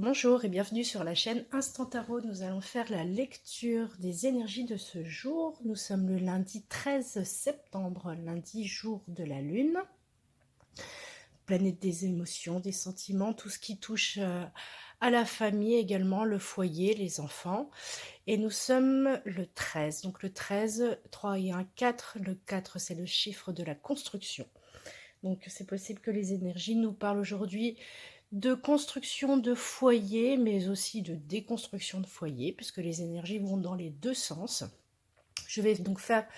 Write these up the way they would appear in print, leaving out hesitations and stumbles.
Bonjour et bienvenue sur la chaîne Instant Tarot. Nous allons faire la lecture des énergies de ce jour. Nous sommes le lundi 13 septembre, lundi jour de la lune. Planète des émotions, des sentiments, tout ce qui touche à la famille également, le foyer, les enfants. Et nous sommes le 13. Donc le 13, 3 et 1, 4. Le 4, c'est le chiffre de la construction. Donc c'est possible que les énergies nous parlent aujourd'hui de construction de foyer, mais aussi de déconstruction de foyer, puisque les énergies vont dans les deux sens. Je vais donc faire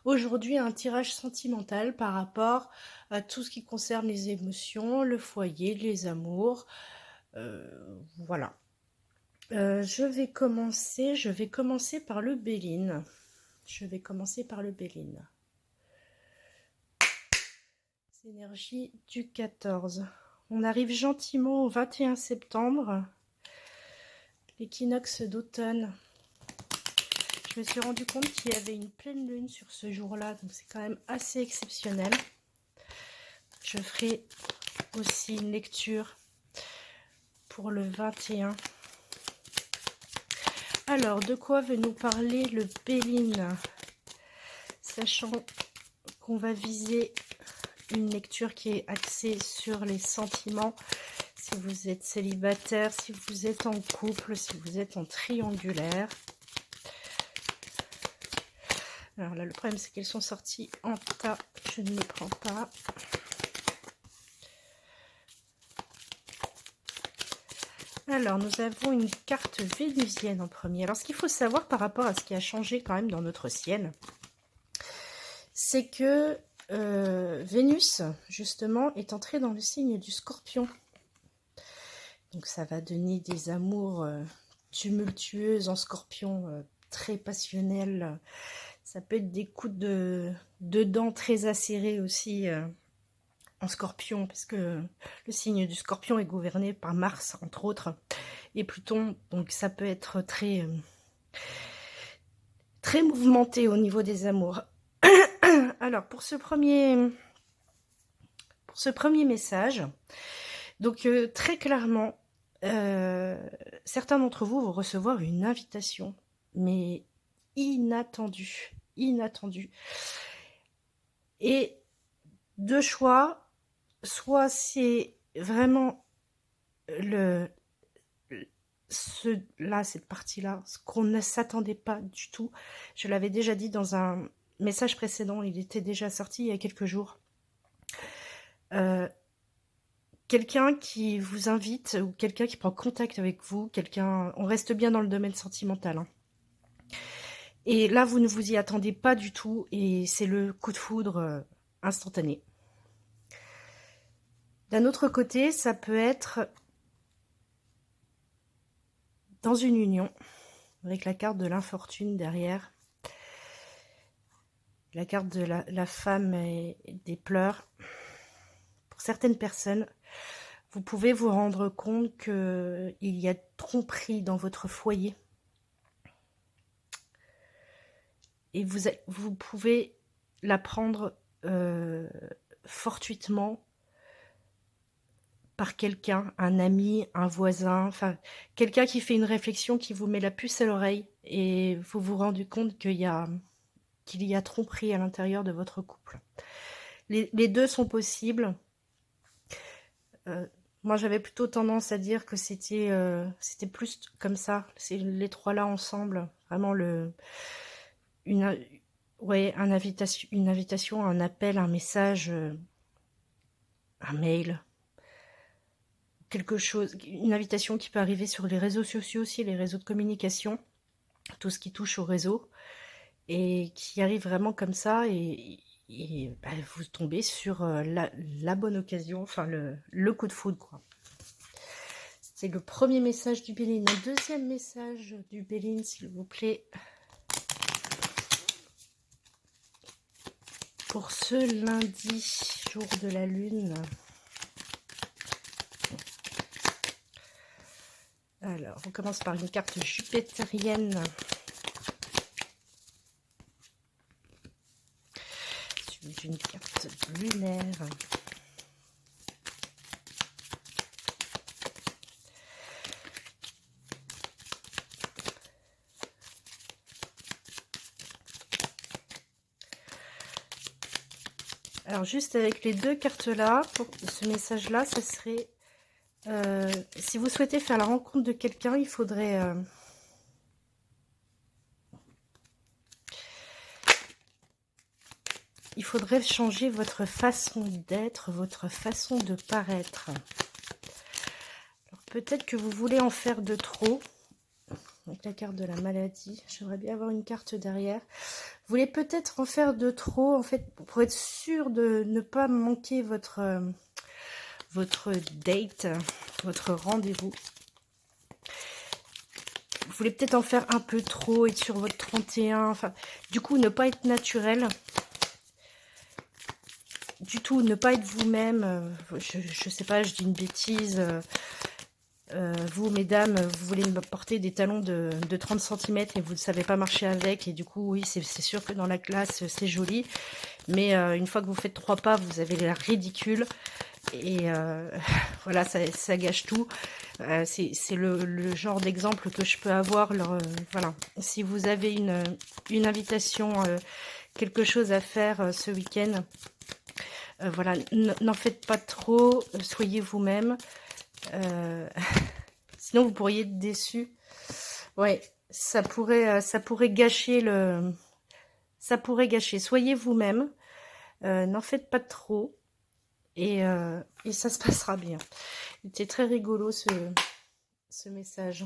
aujourd'hui un tirage sentimental par rapport à tout ce qui concerne les émotions, le foyer, les amours. Voilà. Je vais commencer par le Béline. C'est l'énergie du 14. On arrive gentiment au 21 septembre, l'équinoxe d'automne. Je me suis rendu compte qu'il y avait une pleine lune sur ce jour-là, donc c'est quand même assez exceptionnel. Je ferai aussi une lecture pour le 21. Alors, de quoi veut nous parler le Béline? Sachant qu'on va viser une lecture qui est axée sur les sentiments. Si vous êtes célibataire, si vous êtes en couple, si vous êtes en triangulaire. Alors là, le problème, c'est qu'elles sont sorties en tas. Je ne les prends pas. Alors, nous avons une carte vénusienne en premier. Alors, ce qu'il faut savoir par rapport à ce qui a changé quand même dans notre ciel, c'est que Vénus, justement, est entrée dans le signe du Scorpion. Donc, ça va donner des amours tumultueuses en Scorpion, très passionnels. Ça peut être des coups de dents très acérés aussi en Scorpion, parce que le signe du Scorpion est gouverné par Mars, entre autres, et Pluton. Donc, ça peut être très, très mouvementé au niveau des amours. Alors, pour ce premier message, donc très clairement, certains d'entre vous vont recevoir une invitation, mais inattendue. Et deux choix, soit c'est vraiment cette partie-là, ce qu'on ne s'attendait pas du tout. Je l'avais déjà dit dans un message précédent, il était déjà sorti il y a quelques jours. Quelqu'un qui vous invite ou quelqu'un qui prend contact avec vous, on reste bien dans le domaine sentimental. Hein. Et là, vous ne vous y attendez pas du tout et c'est le coup de foudre instantané. D'un autre côté, ça peut être dans une union, avec la carte de l'infortune derrière, la carte de la femme et des pleurs. Pour certaines personnes, vous pouvez vous rendre compte qu'il y a tromperie dans votre foyer. Et vous pouvez la prendre fortuitement par quelqu'un, un ami, un voisin, enfin quelqu'un qui fait une réflexion, qui vous met la puce à l'oreille et vous vous rendez compte qu'il y a tromperie à l'intérieur de votre couple. Les deux sont possibles. Moi, j'avais plutôt tendance à dire que c'était plus comme ça, c'est les trois là ensemble, vraiment une invitation, un appel, un message, un mail, quelque chose, une invitation qui peut arriver sur les réseaux sociaux aussi, les réseaux de communication, tout ce qui touche au réseau, et qui arrive vraiment comme ça, et vous tombez sur la bonne occasion, enfin le coup de foudre, quoi. C'est le premier message du Béline. Le deuxième message du Béline, s'il vous plaît. Pour ce lundi, jour de la lune. Alors, on commence par une carte jupitérienne. Suivie d'une carte lunaire. Alors, juste avec les deux cartes-là, pour ce message-là, ça serait... si vous souhaitez faire la rencontre de quelqu'un, il faudrait... il faudrait changer votre façon d'être, votre façon de paraître. Alors, peut-être que vous voulez en faire de trop. Avec la carte de la maladie, j'aimerais bien avoir une carte derrière. Vous voulez peut-être en faire de trop, en fait, pour être sûr de ne pas manquer votre date, votre rendez-vous. Vous voulez peut-être en faire un peu trop, être sur votre 31, enfin, du coup, ne pas être naturel. Du tout, ne pas être vous-même. Je sais pas, je dis une bêtise. Vous, mesdames, vous voulez me porter des talons de 30 cm et vous ne savez pas marcher avec. Et du coup, oui, c'est sûr que dans la classe, c'est joli. Mais une fois que vous faites 3 pas, vous avez l'air ridicule. Et voilà, ça gâche tout. C'est le genre d'exemple que je peux avoir. Voilà, si vous avez une invitation, quelque chose à faire ce week-end, voilà, n'en faites pas trop, soyez vous-même. Sinon, vous pourriez être déçu. Ouais, ça pourrait gâcher le... Ça pourrait gâcher. Soyez vous-même. N'en faites pas trop. Et ça se passera bien. C'était très rigolo ce message.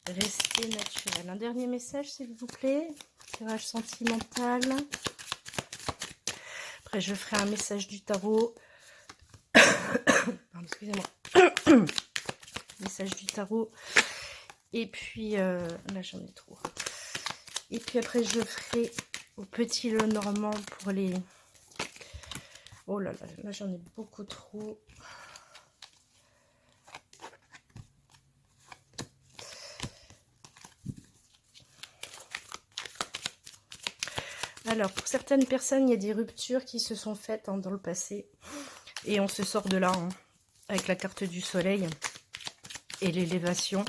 Restez naturel. Un dernier message, s'il vous plaît. Tirage sentimental. Après, je ferai un message du tarot. Excusez-moi. Message du tarot. Et puis, là, j'en ai trop. Et puis après, je ferai au petit Lenormand pour les... Oh là là, là, j'en ai beaucoup trop. Alors, pour certaines personnes, il y a des ruptures qui se sont faites dans le passé. Et on se sort de là, avec la carte du soleil et l'élévation.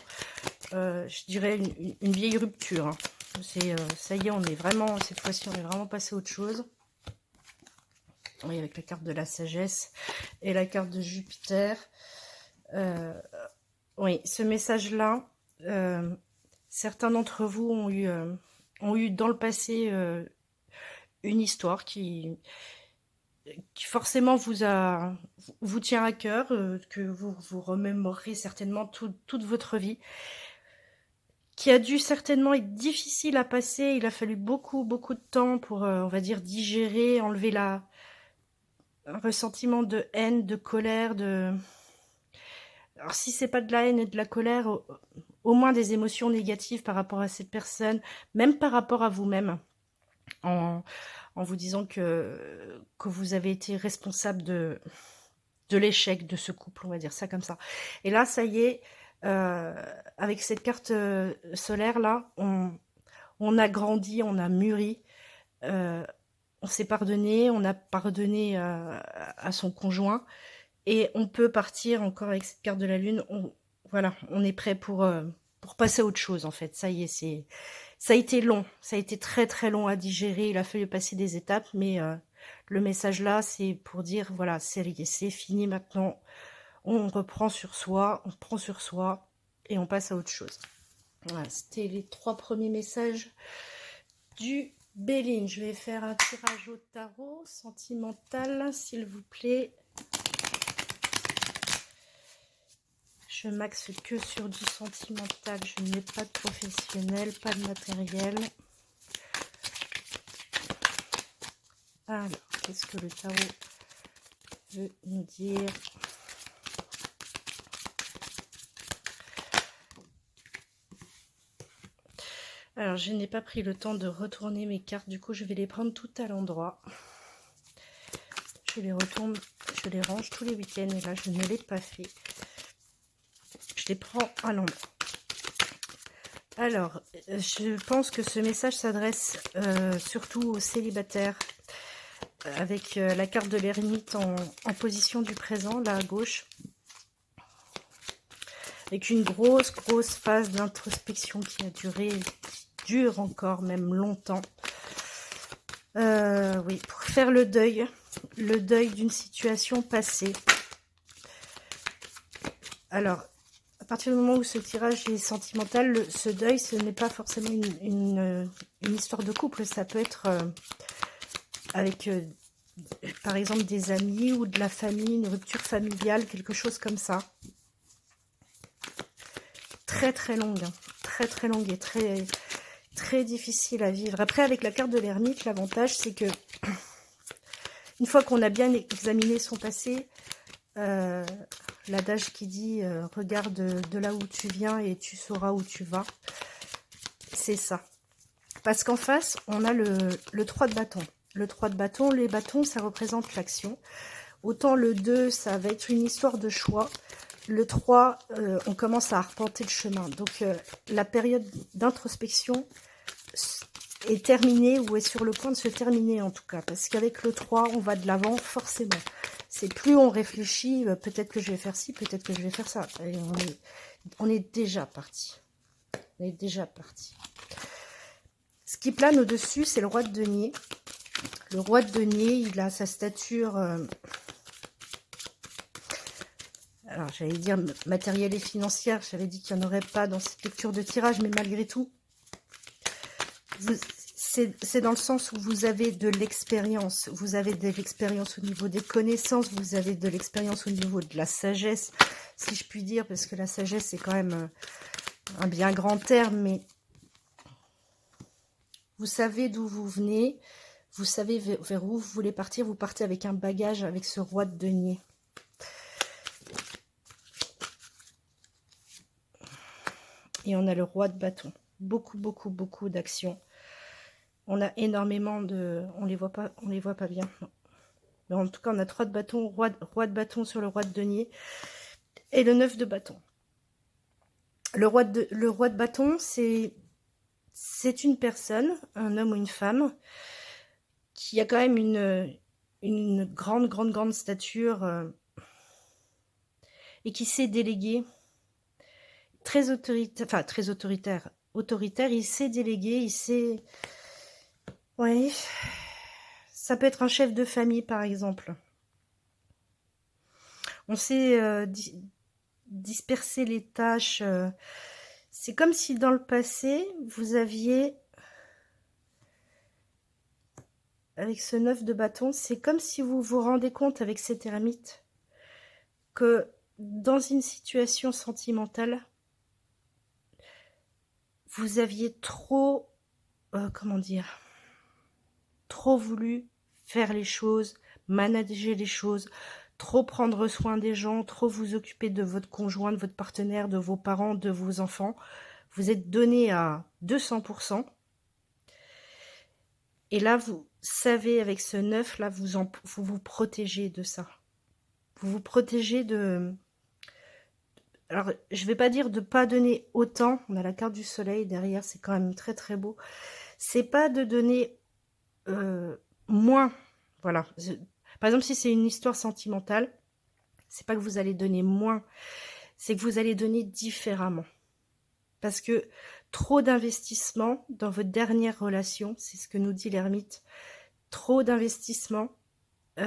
Je dirais une vieille rupture. Ça y est, on est vraiment, cette fois-ci, on est vraiment passé à autre chose. Oui, avec la carte de la sagesse et la carte de Jupiter. Oui, ce message-là, certains d'entre vous ont eu dans le passé une histoire qui forcément vous tient à cœur, que vous remémorerez certainement toute votre vie, qui a dû certainement être difficile à passer. Il a fallu beaucoup de temps pour, on va dire, digérer, enlever un ressentiment de haine, de colère, alors si c'est pas de la haine et de la colère, au moins des émotions négatives par rapport à cette personne, même par rapport à vous-même, en vous disant que vous avez été responsable de l'échec de ce couple, on va dire ça comme ça. Et là, ça y est, avec cette carte solaire là, on a grandi, on a mûri, on s'est pardonné, on a pardonné à son conjoint, et on peut partir encore avec cette carte de la lune. Voilà, on est prêt pour passer à autre chose en fait. Ça y est, ça a été long, ça a été très long à digérer. Il a fallu passer des étapes, mais le message là, c'est pour dire voilà, c'est fini maintenant. On reprend sur soi, on prend sur soi et on passe à autre chose. Voilà, c'était les 3 premiers messages du Béline. Je vais faire un tirage au tarot sentimental, s'il vous plaît. Je m'axe que sur du sentimental. Je n'ai pas de professionnel, pas de matériel. Alors, qu'est-ce que le tarot veut nous dire? Alors, je n'ai pas pris le temps de retourner mes cartes. Du coup, je vais les prendre toutes à l'endroit. Je les retourne, je les range tous les week-ends. Et là, je ne l'ai pas fait. Je les prends à l'endroit. Alors, je pense que ce message s'adresse surtout aux célibataires, avec la carte de l'ermite en position du présent, là à gauche, avec une grosse phase d'introspection qui a duré, qui dure encore même longtemps. Oui, pour faire le deuil d'une situation passée. Alors, à partir du moment où ce tirage est sentimental, ce deuil, ce n'est pas forcément une histoire de couple, ça peut être avec, par exemple, des amis ou de la famille, une rupture familiale, quelque chose comme ça. Très très longue, hein. Très très longue et très, très difficile à vivre. Après, avec la carte de l'ermite, l'avantage, c'est que une fois qu'on a bien examiné son passé, l'adage qui dit regarde de là où tu viens et tu sauras où tu vas, c'est ça. Parce qu'en face, on a le 3 de bâton. Le 3 de bâton, les bâtons, ça représente l'action. Autant le 2, ça va être une histoire de choix. Le 3, on commence à arpenter le chemin. Donc, la période d'introspection est terminée ou est sur le point de se terminer en tout cas. Parce qu'avec le 3, on va de l'avant forcément. C'est plus on réfléchit, peut-être que je vais faire ci, peut-être que je vais faire ça. Et on est déjà parti. On est déjà parti. Ce qui plane au-dessus, c'est le roi de denier. Le roi de denier, il a sa stature... alors, j'allais dire matérielle et financière. J'avais dit qu'il n'y en aurait pas dans cette lecture de tirage, mais malgré tout, c'est dans le sens où vous avez de l'expérience. Vous avez de l'expérience au niveau des connaissances. Vous avez de l'expérience au niveau de la sagesse, si je puis dire, parce que la sagesse, c'est quand même un bien grand terme, mais vous savez d'où vous venez. Vous savez vers où vous voulez partir. Vous partez avec un bagage, avec ce roi de denier. Et on a le roi de bâton. Beaucoup, beaucoup, beaucoup d'actions. On a énormément de... On les voit pas bien. Non. Mais en tout cas, on a 3 de bâton, roi de bâton sur le roi de denier. Et le 9 de bâton. Le roi de bâton, c'est une personne, un homme ou une femme, qui a quand même une grande, grande, grande stature et qui sait déléguer. Très autoritaire, enfin très autoritaire. Autoritaire, il sait déléguer, il sait... Ouais, ça peut être un chef de famille, par exemple. On sait disperser les tâches. C'est comme si dans le passé, vous aviez, avec ce 9 de bâton, c'est comme si vous vous rendez compte avec cet ermite que dans une situation sentimentale, vous aviez trop, comment dire, trop voulu faire les choses, manager les choses, trop prendre soin des gens, trop vous occuper de votre conjoint, de votre partenaire, de vos parents, de vos enfants. Vous êtes donné à 200%. Et là, vous savez, avec ce 9, là, vous vous protégez de ça. Vous vous protégez de... Alors, je ne vais pas dire de ne pas donner autant. On a la carte du soleil derrière, c'est quand même très, très beau. C'est pas de donner moins. Voilà. Par exemple, si c'est une histoire sentimentale, c'est pas que vous allez donner moins, c'est que vous allez donner différemment. Parce que trop d'investissement dans votre dernière relation, c'est ce que nous dit l'ermite, trop d'investissement, vous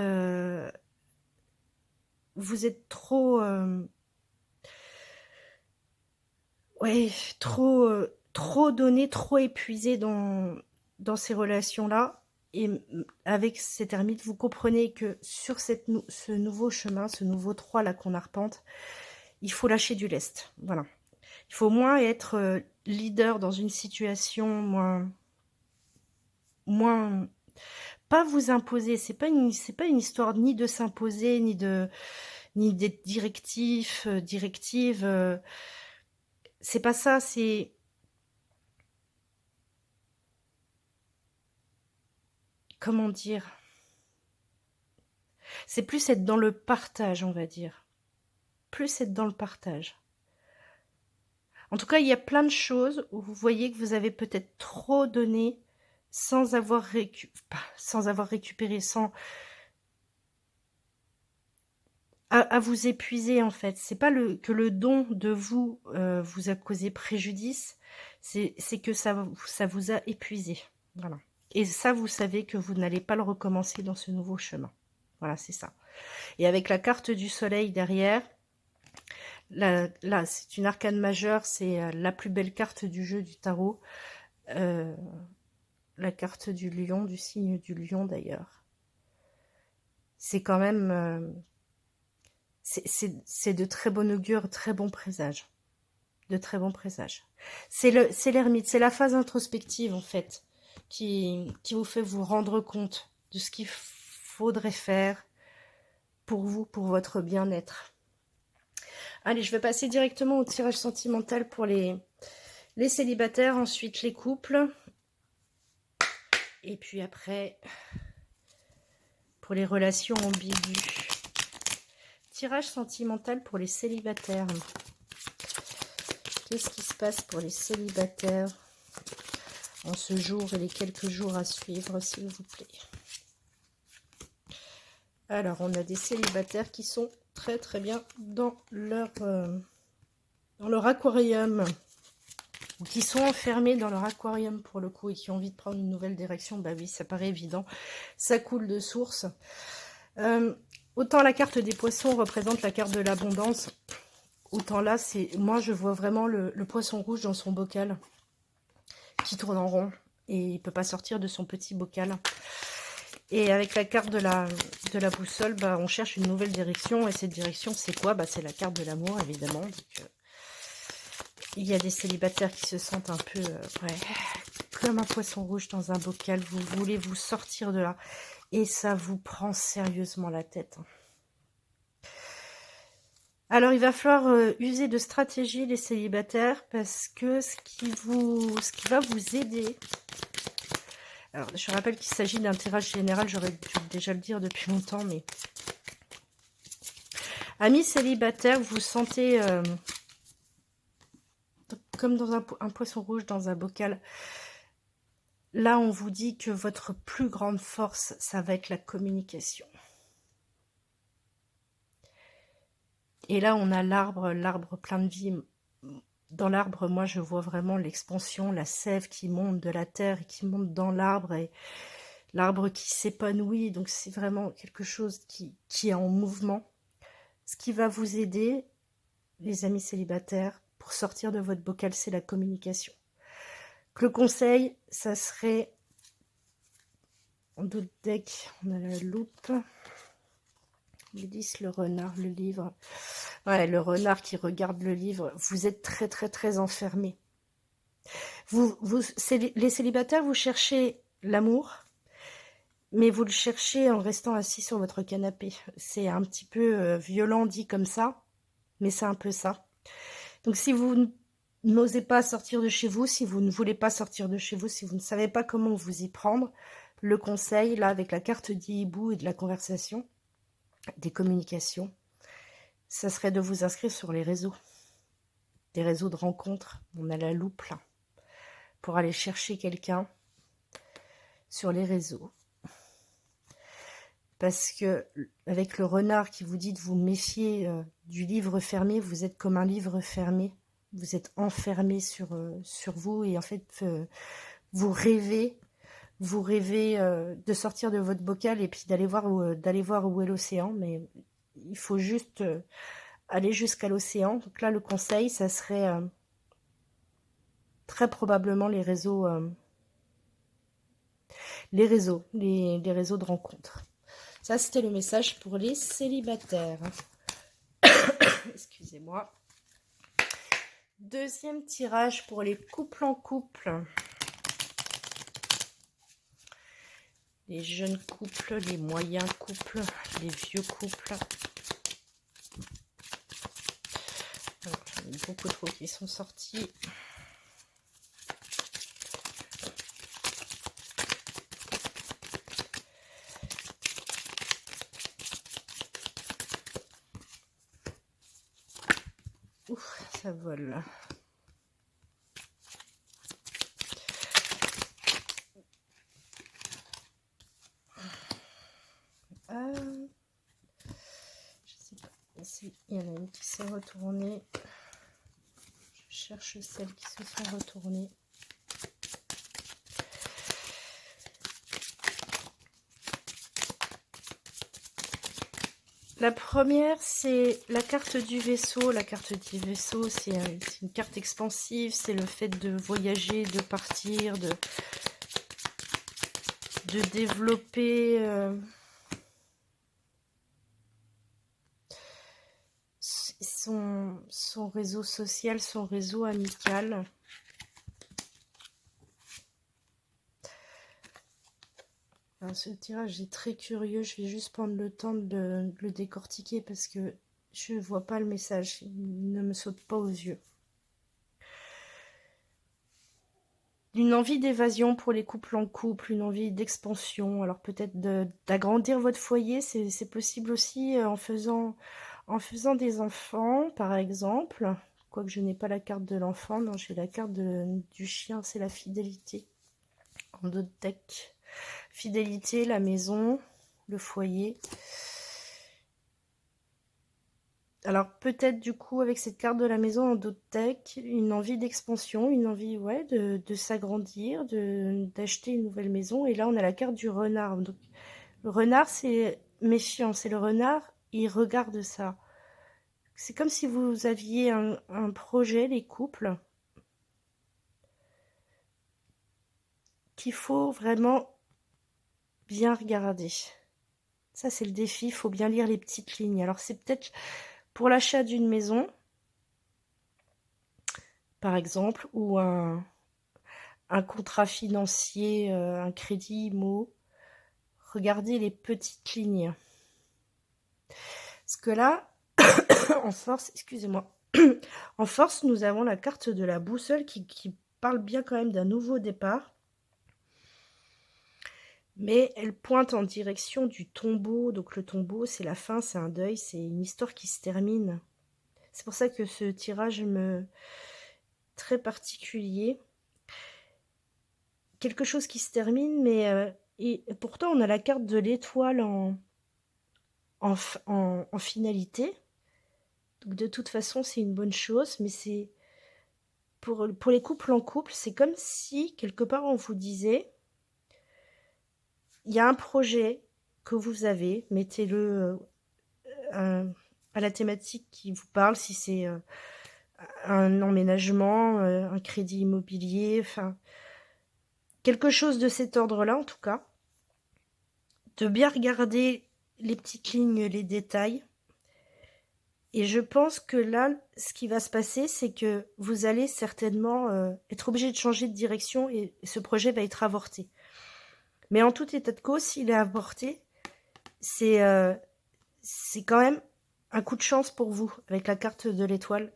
êtes trop... ouais, trop donné, trop épuisé dans ces relations-là. Et avec cet ermite, vous comprenez que sur ce nouveau chemin, ce nouveau 3 là qu'on arpente, il faut lâcher du lest. Voilà. Il faut moins être leader dans une situation, moins pas vous imposer. C'est pas une histoire ni de s'imposer, ni d'être directive. C'est pas ça, c'est... Comment dire? C'est plus être dans le partage, on va dire. Plus être dans le partage. En tout cas, il y a plein de choses où vous voyez que vous avez peut-être trop donné sans avoir récupéré, à vous épuiser en fait. C'est pas que le don de vous vous a causé préjudice, c'est que ça vous a épuisé. Voilà. Et ça, vous savez que vous n'allez pas le recommencer dans ce nouveau chemin. Voilà, c'est ça. Et avec la carte du soleil derrière, là c'est une arcane majeure, c'est la plus belle carte du jeu du tarot. La carte du lion, du signe du lion d'ailleurs. C'est quand même... c'est de très bon augure, très bon présage. De très bons présages. C'est l'ermite, c'est la phase introspective en fait, qui vous fait vous rendre compte de ce qu'il faudrait faire pour vous, pour votre bien-être. Allez, je vais passer directement au tirage sentimental pour les célibataires, ensuite les couples, et puis après, pour les relations ambiguës. Tirage sentimental pour les célibataires. Qu'est-ce qui se passe pour les célibataires en ce jour et les quelques jours à suivre, s'il vous plaît? Alors, on a des célibataires qui sont très très bien dans leur aquarium, ou qui sont enfermés dans leur aquarium pour le coup, et qui ont envie de prendre une nouvelle direction. Bah oui, ça paraît évident, ça coule de source. Autant la carte des poissons représente la carte de l'abondance, autant là, moi je vois vraiment le poisson rouge dans son bocal, qui tourne en rond, et il ne peut pas sortir de son petit bocal. Et avec la carte de la boussole, bah, on cherche une nouvelle direction. Et cette direction, c'est quoi? Bah, c'est la carte de l'amour, évidemment. Donc, il y a des célibataires qui se sentent un peu ouais, comme un poisson rouge dans un bocal. Vous voulez vous sortir de là. Et ça vous prend sérieusement la tête. Alors, il va falloir user de stratégie, les célibataires, parce que ce qui va vous aider... Alors, je rappelle qu'il s'agit d'un tirage général, j'aurais dû déjà le dire depuis longtemps, mais... Amis célibataires, vous sentez comme dans un poisson rouge dans un bocal. Là, on vous dit que votre plus grande force, ça va être la communication. Et là, on a l'arbre plein de vie. Dans l'arbre, moi, je vois vraiment l'expansion, la sève qui monte de la terre et qui monte dans l'arbre, et l'arbre qui s'épanouit. Donc, c'est vraiment quelque chose qui est en mouvement. Ce qui va vous aider, les amis célibataires, pour sortir de votre bocal, c'est la communication. Le conseil, ça serait... En d'autres decks, on a la loupe. L'hélice, le renard, le livre. Ouais, le renard qui regarde le livre. Vous êtes très, très, très enfermés. Les célibataires, vous cherchez l'amour, mais vous le cherchez en restant assis sur votre canapé. C'est un petit peu violent dit comme ça, mais c'est un peu ça. Donc si vous n'osez pas sortir de chez vous, si vous ne voulez pas sortir de chez vous, si vous ne savez pas comment vous y prendre, le conseil, là, avec la carte d'hibou et de la conversation, des communications, ça serait de vous inscrire sur les réseaux. Des réseaux de rencontres. On a la loupe, là, pour aller chercher quelqu'un sur les réseaux. Parce que, avec le renard qui vous dit de vous méfier du livre fermé, vous êtes comme un livre fermé. Vous êtes enfermé sur vous, et en fait, vous rêvez de sortir de votre bocal et puis d'aller voir où est l'océan, mais il faut juste aller jusqu'à l'océan. Donc là, le conseil, ça serait très probablement les réseaux de rencontres. Ça, c'était le message pour les célibataires. Excusez-moi. Deuxième tirage pour les couples en couple. Les jeunes couples, les moyens couples, les vieux couples. Alors, j'en ai beaucoup trop qui sont sortis. Ouf, ça vole. Je sais pas si il y en a une qui s'est retournée. Je cherche celles qui se sont retournées. La première, c'est la carte du vaisseau. La carte du vaisseau, c'est une carte expansive. C'est le fait de voyager, de partir, de développer son réseau social, son réseau amical. Alors, ce tirage est très curieux. Je vais juste prendre le temps de le décortiquer parce que je ne vois pas le message. Il ne me saute pas aux yeux. Une envie d'évasion pour les couples en couple, une envie d'expansion. Alors peut-être d'agrandir votre foyer, c'est possible aussi en faisant des enfants, par exemple. Quoique je n'ai pas la carte de l'enfant, non, j'ai la carte du chien, c'est la fidélité. En dos de deck. Fidélité, la maison, le foyer. Alors peut-être du coup avec cette carte de la maison en dos de deck, une envie d'expansion, une envie ouais, de s'agrandir, d'acheter une nouvelle maison. Et là on a la carte du renard. Donc, le renard c'est méfiant, c'est le renard, il regarde ça. C'est comme si vous aviez un projet, les couples, qu'il faut vraiment bien regarder. Ça, c'est le défi, il faut bien lire les petites lignes. Alors, c'est peut-être pour l'achat d'une maison, par exemple, ou un contrat financier, un crédit IMO. Regardez les petites lignes. Parce que là, en force, excusez-moi, en force, nous avons la carte de la boussole qui parle bien quand même d'un nouveau départ. Mais elle pointe en direction du tombeau. Donc le tombeau, c'est la fin, c'est un deuil, c'est une histoire qui se termine. C'est pour ça que ce tirage me très particulier. Quelque chose qui se termine, mais et pourtant on a la carte de l'étoile en finalité. Donc de toute façon, c'est une bonne chose, mais c'est pour les couples en couple, c'est comme si quelque part on vous disait il y a un projet que vous avez, mettez-le à la thématique qui vous parle, si c'est un emménagement, un crédit immobilier, enfin quelque chose de cet ordre-là en tout cas. De bien regarder les petites lignes, les détails. Et je pense que là, ce qui va se passer, c'est que vous allez certainement être obligé de changer de direction et ce projet va être avorté. Mais en tout état de cause, s'il est avorté, c'est quand même un coup de chance pour vous avec la carte de l'étoile.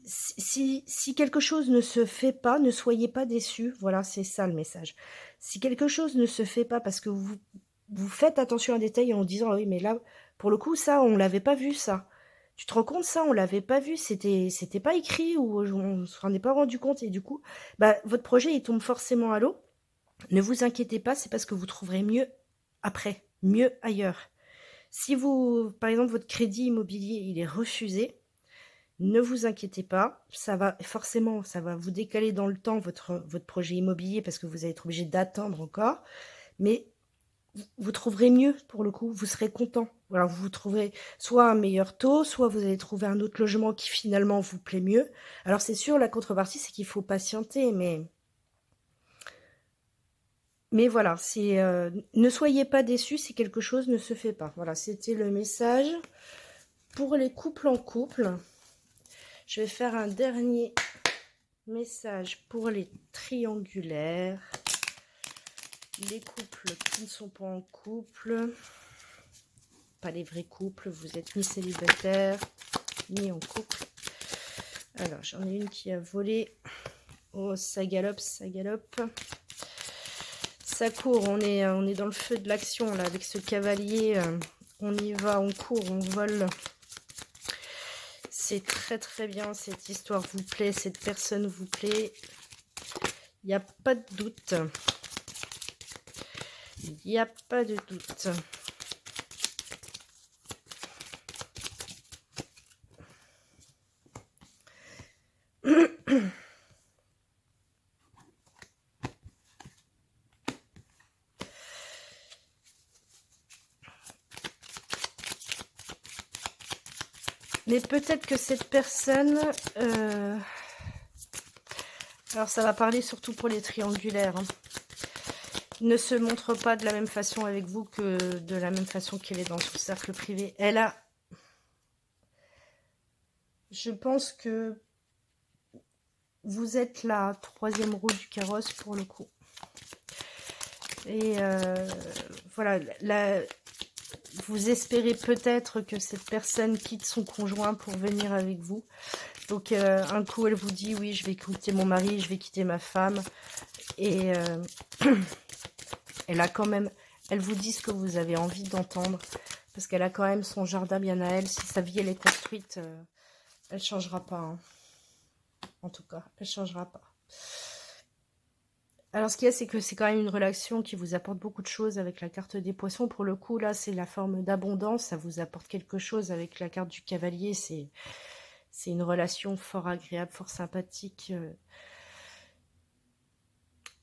Si quelque chose ne se fait pas, ne soyez pas déçus. Voilà, c'est ça le message. Si quelque chose ne se fait pas parce que vous faites attention à un détail en disant, ah oui, mais là, pour le coup, ça, on l'avait pas vu, ça. Tu te rends compte, ça, on l'avait pas vu, c'était pas écrit ou on s'en est pas rendu compte et du coup, bah, votre projet, il tombe forcément à l'eau. Ne vous inquiétez pas, c'est parce que vous trouverez mieux après, mieux ailleurs. Si vous, par exemple, votre crédit immobilier, il est refusé, ne vous inquiétez pas, ça va forcément, ça va vous décaler dans le temps votre projet immobilier parce que vous allez être obligé d'attendre encore, mais vous trouverez mieux pour le coup, vous serez content. Voilà, vous trouverez soit un meilleur taux, soit vous allez trouver un autre logement qui finalement vous plaît mieux. Alors c'est sûr, la contrepartie, c'est qu'il faut patienter, mais voilà, ne soyez pas déçus si quelque chose ne se fait pas. Voilà, c'était le message pour les couples en couple. Je vais faire un dernier message pour les triangulaires, les couples qui ne sont pas en couple, pas les vrais couples, vous êtes ni célibataire, ni en couple. Alors, j'en ai une qui a volé. Oh, ça galope, ça galope. Ça court, on est dans le feu de l'action, là, avec ce cavalier. On y va, on court, on vole. C'est très très bien, cette histoire vous plaît, cette personne vous plaît. Il n'y a pas de doute. Il n'y a pas de doute. Mais peut-être que cette personne... alors ça va parler surtout pour les triangulaires. Hein, ne se montre pas de la même façon avec vous que de la même façon qu'elle est dans son cercle privé. Elle a... Je pense que vous êtes la troisième roue du carrosse pour le coup. Et voilà, vous espérez peut-être que cette personne quitte son conjoint pour venir avec vous. Donc un coup elle vous dit oui, je vais quitter mon mari, je vais quitter ma femme. Et elle a quand même, elle vous dit ce que vous avez envie d'entendre. Parce qu'elle a quand même son jardin bien à elle. Si sa vie elle est construite, elle ne changera pas. Hein. En tout cas, elle ne changera pas. Alors, ce qu'il y a, c'est que c'est quand même une relation qui vous apporte beaucoup de choses avec la carte des poissons. Pour le coup, là, c'est la forme d'abondance. Ça vous apporte quelque chose avec la carte du cavalier. C'est une relation fort agréable, fort sympathique.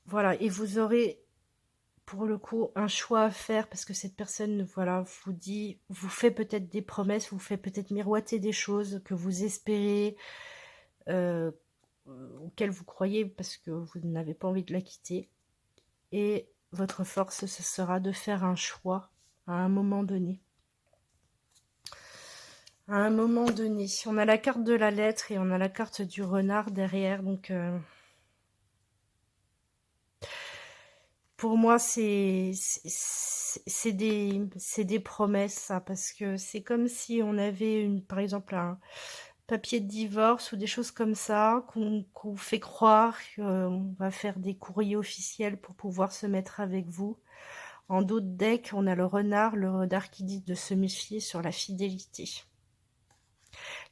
Voilà, et vous aurez, pour le coup, un choix à faire parce que cette personne, voilà, vous dit, vous fait peut-être des promesses, vous fait peut-être miroiter des choses que vous espérez, auxquelles vous croyez parce que vous n'avez pas envie de la quitter. Et votre force, ce sera de faire un choix à un moment donné. À un moment donné. On a la carte de la lettre et on a la carte du renard derrière. Donc, pour moi, c'est des promesses, ça. Parce que c'est comme si on avait, par exemple, un papier de divorce ou des choses comme ça, qu'on fait croire qu'on va faire des courriers officiels pour pouvoir se mettre avec vous. En d'autres decks, on a le renard qui dit de se méfier sur la fidélité.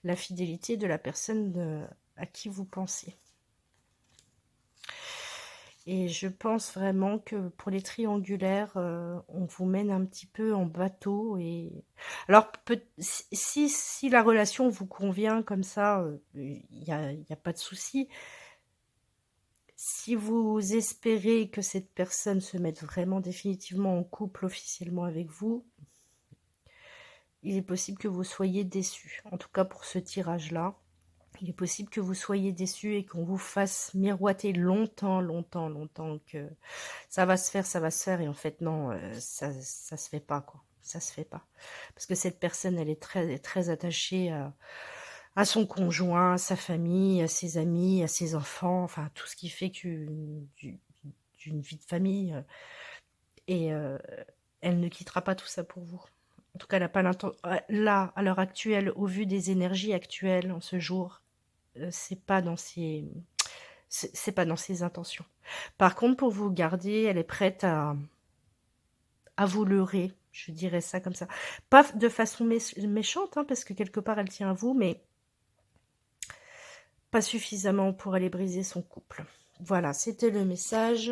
La fidélité de la personne à qui vous pensez. Et je pense vraiment que pour les triangulaires, on vous mène un petit peu en bateau. Et alors, si la relation vous convient comme ça, il n'y a pas de souci. Si vous espérez que cette personne se mette vraiment définitivement en couple officiellement avec vous, il est possible que vous soyez déçus. En tout cas, pour ce tirage-là, il est possible que vous soyez déçus et qu'on vous fasse miroiter longtemps, longtemps, longtemps que ça va se faire. Et en fait, non, ça se fait pas, quoi. Ça se fait pas. Parce que cette personne, elle est très, très attachée à son conjoint, à sa famille, à ses amis, à ses enfants, enfin, tout ce qui fait d'une vie de famille. Et elle ne quittera pas tout ça pour vous. En tout cas, elle n'a pas l'intention. Là, à l'heure actuelle, au vu des énergies actuelles, en ce jour, c'est pas dans ses intentions. Par contre, pour vous garder, elle est prête à vous leurrer, je dirais ça comme ça. Pas de façon méchante, hein, parce que quelque part, elle tient à vous, mais pas suffisamment pour aller briser son couple. Voilà, c'était le message.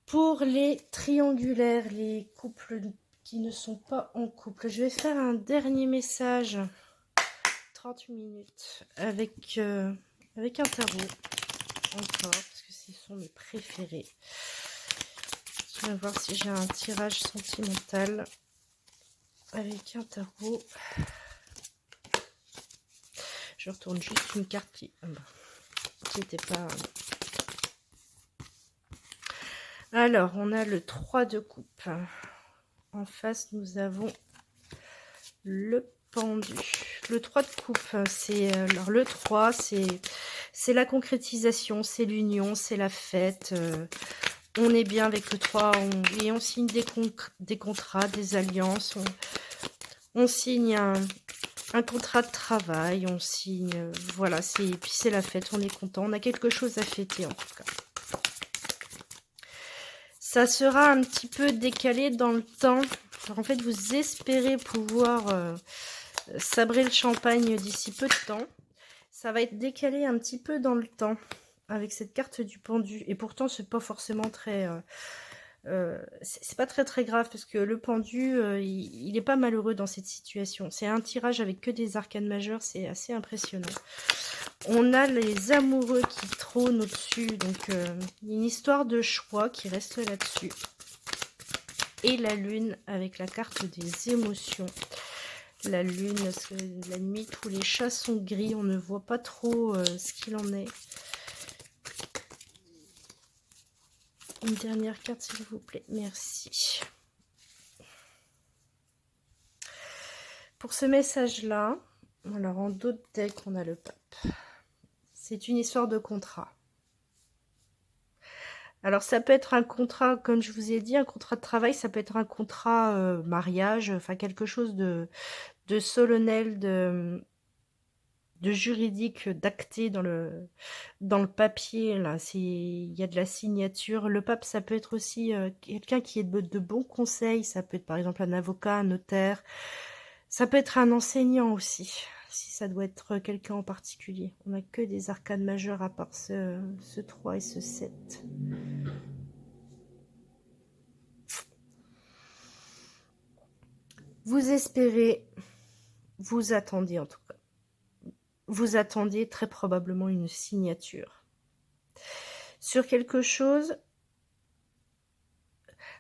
Pour les triangulaires, les couples qui ne sont pas en couple, je vais faire un dernier message, 30 minutes, avec un tarot, encore, parce que ce sont mes préférés. Je vais voir si j'ai un tirage sentimental avec un tarot. Je retourne juste une carte qui n'était pas... Alors, on a le 3 de coupe. En face, nous avons le pendu. Le 3 de coupe, c'est... Alors, le 3, c'est la concrétisation, c'est l'union, c'est la fête. On est bien avec le 3. Et on signe des contrats, des alliances. On signe un contrat de travail. On signe... Voilà, puis c'est la fête, on est content. On a quelque chose à fêter, en tout cas. Ça sera un petit peu décalé dans le temps. Alors, en fait, vous espérez pouvoir sabrer le champagne d'ici peu de temps. Ça va être décalé un petit peu dans le temps avec cette carte du pendu. Et pourtant, c'est pas forcément très... c'est pas très très grave parce que le pendu, il est pas malheureux dans cette situation. C'est un tirage avec que des arcanes majeures. C'est assez impressionnant. On a les amoureux qui trônent au-dessus, donc une histoire de choix qui reste là-dessus. Et la lune avec la carte des émotions. La lune, c'est la nuit, tous les chats sont gris, on ne voit pas trop ce qu'il en est. Une dernière carte, s'il vous plaît. Merci. Pour ce message-là, alors en d'autres decks, on a le pape. C'est une histoire de contrat. Alors ça peut être un contrat, comme je vous ai dit, un contrat de travail, ça peut être un contrat mariage, enfin quelque chose de solennel, de juridique, d'acté dans le papier. Là, il y a de la signature. Le pape, ça peut être aussi quelqu'un qui est de bons conseils. Ça peut être par exemple un avocat, un notaire. Ça peut être un enseignant aussi, si ça doit être quelqu'un en particulier. On n'a que des arcanes majeures à part ce 3 et ce 7. Vous espérez, vous attendiez en tout cas, vous attendiez très probablement une signature sur quelque chose,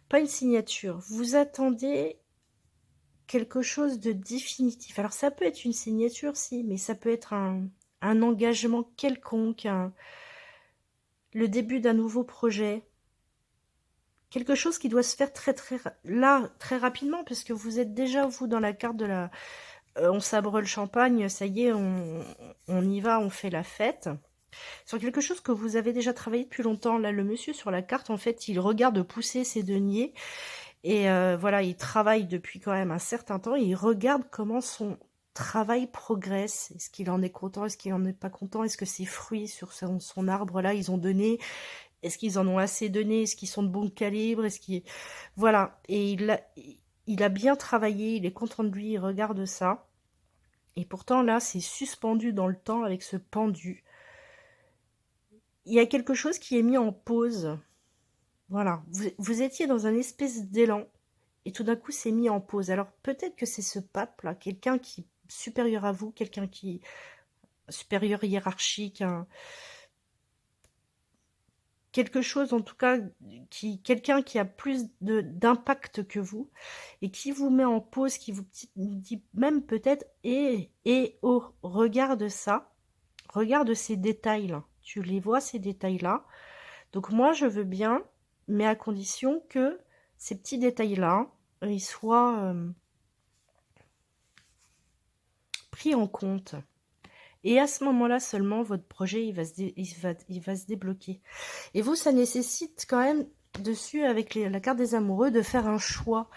pas une signature, vous attendez quelque chose de définitif. Alors ça peut être une signature, si, mais ça peut être un engagement quelconque, le début d'un nouveau projet, quelque chose qui doit se faire très rapidement, parce que vous êtes déjà, vous, dans la carte de la... on sabre le champagne, ça y est, on y va, on fait la fête. Sur quelque chose que vous avez déjà travaillé depuis longtemps. Là, le monsieur sur la carte, en fait, il regarde pousser ses deniers. Et voilà, il travaille depuis quand même un certain temps. Et il regarde comment son travail progresse. Est-ce qu'il en est content? Est-ce qu'il en est pas content? Est-ce que ses fruits sur son arbre, là, ils ont donné? Est-ce qu'ils en ont assez donné? Est-ce qu'ils sont de bon calibre? Voilà. Et il a bien travaillé. Il est content de lui. Il regarde ça. Et pourtant, là, c'est suspendu dans le temps avec ce pendu. Il y a quelque chose qui est mis en pause. Voilà, vous étiez dans un espèce d'élan, et tout d'un coup, c'est mis en pause. Alors, peut-être que c'est ce pape-là, quelqu'un qui est supérieur à vous, quelqu'un qui est supérieur hiérarchique, quelque chose, en tout cas, quelqu'un qui a plus d'impact que vous, et qui vous met en pause, qui vous dit même peut-être, oh, regarde ça, regarde ces détails-là. Tu les vois, ces détails-là. Donc moi, je veux bien, mais à condition que ces petits détails-là, ils soient pris en compte. Et à ce moment-là seulement, votre projet, il va se débloquer. Et vous, ça nécessite quand même, dessus, avec la carte des amoureux, de faire un choix.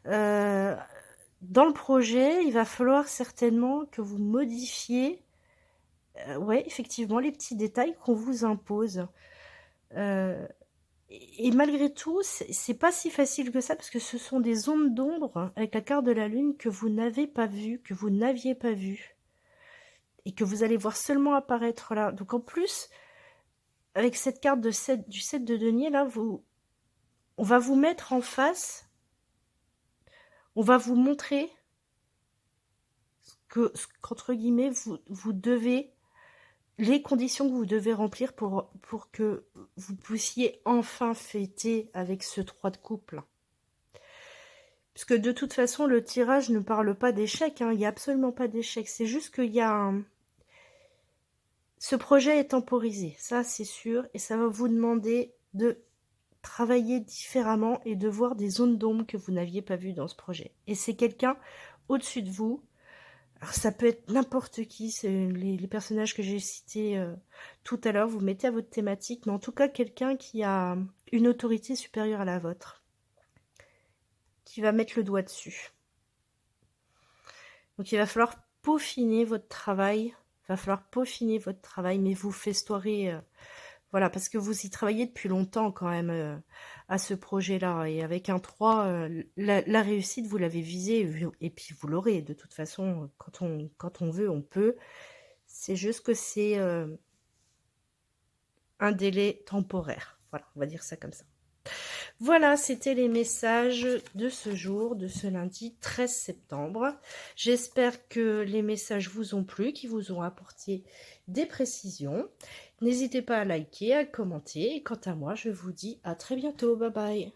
Dans le projet, il va falloir certainement que vous modifiez, ouais, effectivement, les petits détails qu'on vous impose. Et malgré tout, c'est pas si facile que ça, parce que ce sont des ondes d'ombre avec la carte de la lune que vous n'avez pas vues, que vous n'aviez pas vues, et que vous allez voir seulement apparaître là. Donc en plus, avec cette carte du 7 de denier, là, on va vous mettre en face, on va vous montrer qu'entre guillemets, vous devez... les conditions que vous devez remplir pour que vous puissiez enfin fêter avec ce 3 de coupe là. Parce que de toute façon, le tirage ne parle pas d'échec, hein. Il n'y a absolument pas d'échec. C'est juste qu'il y a ce projet est temporisé, ça c'est sûr, et ça va vous demander de travailler différemment et de voir des zones d'ombre que vous n'aviez pas vues dans ce projet. Et c'est quelqu'un au-dessus de vous. Alors ça peut être n'importe qui, c'est les personnages que j'ai cités tout à l'heure, vous mettez à votre thématique, mais en tout cas quelqu'un qui a une autorité supérieure à la vôtre, qui va mettre le doigt dessus. Donc il va falloir peaufiner votre travail, mais vous festoirez, voilà, parce que vous y travaillez depuis longtemps quand même à ce projet-là, et avec un 3, la réussite, vous l'avez visée, et puis vous l'aurez, de toute façon, quand on veut, on peut. C'est juste que c'est un délai temporaire, voilà, on va dire ça comme ça. Voilà, c'était les messages de ce jour, de ce lundi 13 septembre. J'espère que les messages vous ont plu, qu'ils vous ont apporté des précisions. N'hésitez pas à liker, à commenter. Et quant à moi, je vous dis à très bientôt. Bye bye.